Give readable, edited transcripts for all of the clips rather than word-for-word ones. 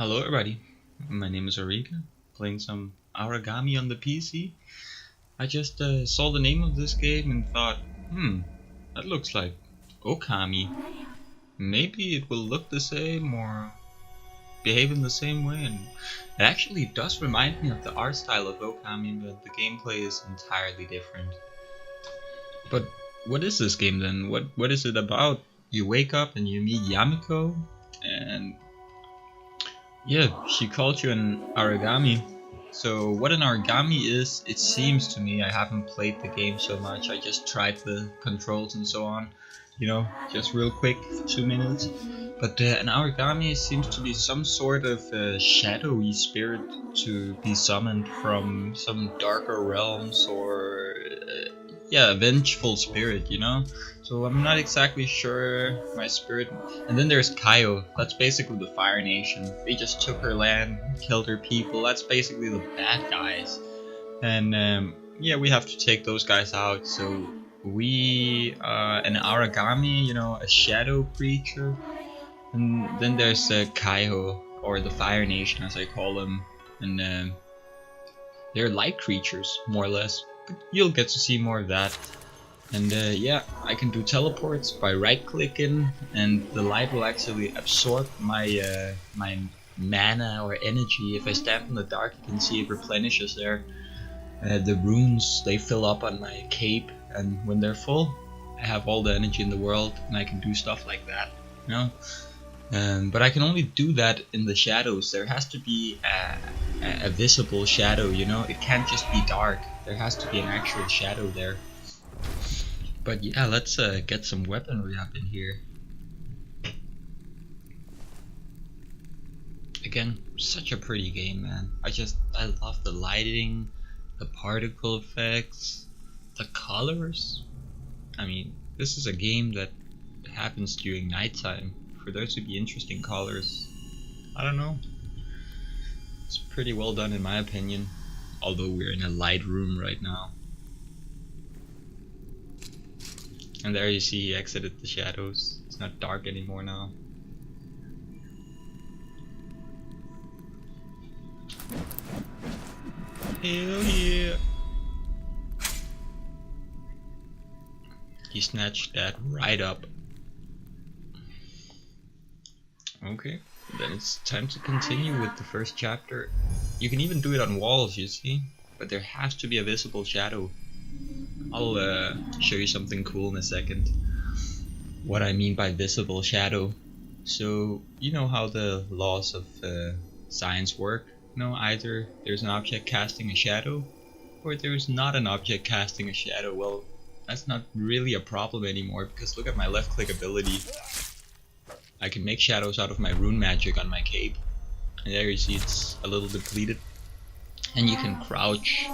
Hello everybody, my name is Auriga, playing some Aragami on the PC. I just saw the name of this game and thought, that looks like Okami. Maybe it will look the same or behave in the same way, and it actually does remind me of the art style of Okami, but the gameplay is entirely different. But what is this game then? What is it about? You wake up and you meet Yamiko, and yeah, she called you an Aragami. So what an Aragami is, it seems to me, I haven't played the game so much, I just tried the controls and so on, just real quick, 2 minutes. But an Aragami seems to be some sort of shadowy spirit to be summoned from some darker realms or a vengeful spirit, So I'm not exactly sure my spirit. And then there's Kaio, that's basically the Fire Nation. They just took her land, killed her people, that's basically the bad guys. And we have to take those guys out. So we, an Aragami, a shadow creature. And then there's Kaio, or the Fire Nation as I call them. And they're light creatures, more or less. But you'll get to see more of that. And I can do teleports by right clicking, and the light will actually absorb my my mana or energy. If I stand in the dark, you can see it replenishes there. The runes, they fill up on my cape, and when they're full, I have all the energy in the world, and I can do stuff like that, But I can only do that in the shadows. There has to be a visible shadow, It can't just be dark. There has to be an actual shadow there. But yeah, let's get some weaponry up in here. Again, such a pretty game, man. I love the lighting, the particle effects, the colors. I mean, this is a game that happens during nighttime. For there to be interesting colors, I don't know. It's pretty well done in my opinion. Although we're in a light room right now. And there you see he exited the shadows. It's not dark anymore now. Hell yeah! He snatched that right up. Okay, then it's time to continue with the first chapter. You can even do it on walls, you see, but there has to be a visible shadow. I'll show you something cool in a second. What I mean by visible shadow. So, you know how the laws of science work? Either there's an object casting a shadow, or there's not an object casting a shadow. Well, that's not really a problem anymore, because look at my left click ability. I can make shadows out of my rune magic on my cape. And there you see it's a little depleted. And you can crouch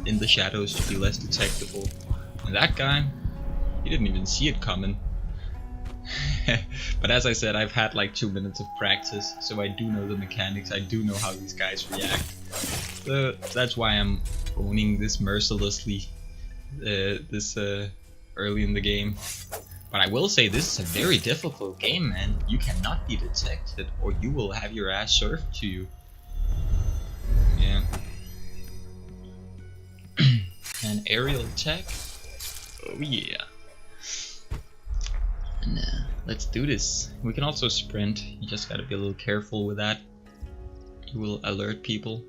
in the shadows to be less detectable. And that guy, he didn't even see it coming. But as I said, I've had like 2 minutes of practice, so I do know the mechanics, I do know how these guys react. So that's why I'm owning this mercilessly this early in the game. But I will say this is a very difficult game, man. You cannot be detected or you will have your ass served to you. Yeah. An aerial attack? Oh yeah. And let's do this. We can also sprint. You just gotta be a little careful with that. You will alert people.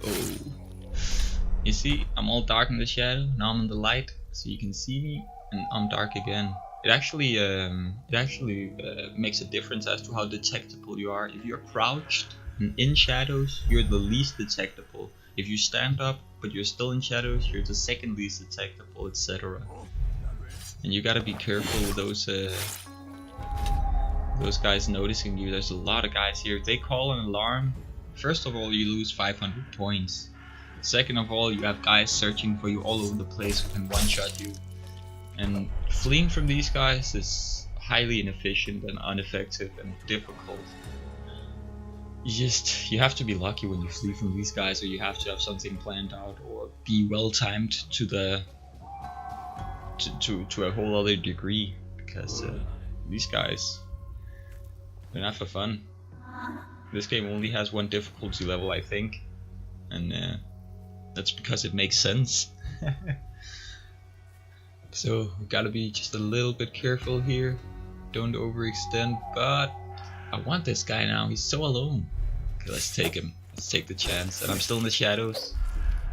Oh. You see, I'm all dark in the shadow. Now I'm in the light, so you can see me, and I'm dark again. It actually makes a difference as to how detectable you are. If you're crouched and in shadows, you're the least detectable. If you stand up but you're still in shadows, you're the second least detectable, etc. And you gotta be careful with those guys noticing you. There's a lot of guys here. If they call an alarm, first of all, you lose 500 points. Second of all, you have guys searching for you all over the place who can one-shot you. And fleeing from these guys is highly inefficient and ineffective and difficult. You have to be lucky when you flee from these guys, or you have to have something planned out or be well timed to the to a whole other degree, because these guys, They're not for fun. This game only has one difficulty level, I think, and that's because it makes sense. So we gotta be just a little bit careful here. Don't overextend, but I want this guy now. He's so alone. Okay, let's take him. Let's take the chance. And I'm still in the shadows.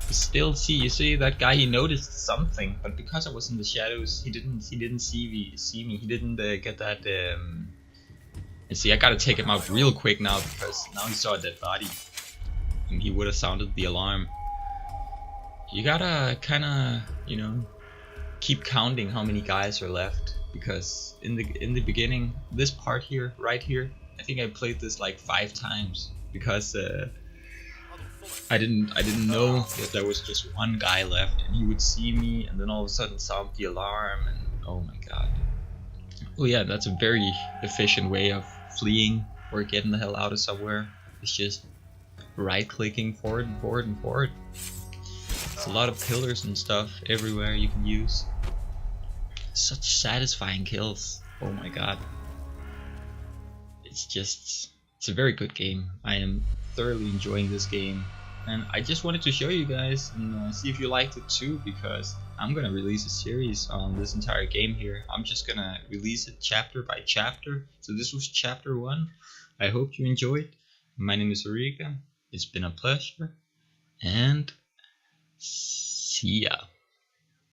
You see that guy, he noticed something, but because I was in the shadows, he didn't see me. He didn't get that and see, I gotta take him out real quick now, because now he saw a dead body and he would have sounded the alarm. You gotta kinda, you know, keep counting how many guys are left, because in the beginning, this part here, right here, I think I played this like 5 times, because I didn't know that there was just one guy left, and he would see me and then all of a sudden sound the alarm, and oh my god. Oh yeah, that's a very efficient way of fleeing or getting the hell out of somewhere. It's just right clicking forward and forward and forward. There's a lot of pillars and stuff everywhere you can use. Such satisfying kills. Oh my god. It's a very good game. I am thoroughly enjoying this game, and I just wanted to show you guys and see if you liked it too, because I'm gonna release a series on this entire game here. I'm just gonna release it chapter by chapter. So this was chapter 1. I hope you enjoyed. My name is Auriga. It's been a pleasure, and see ya.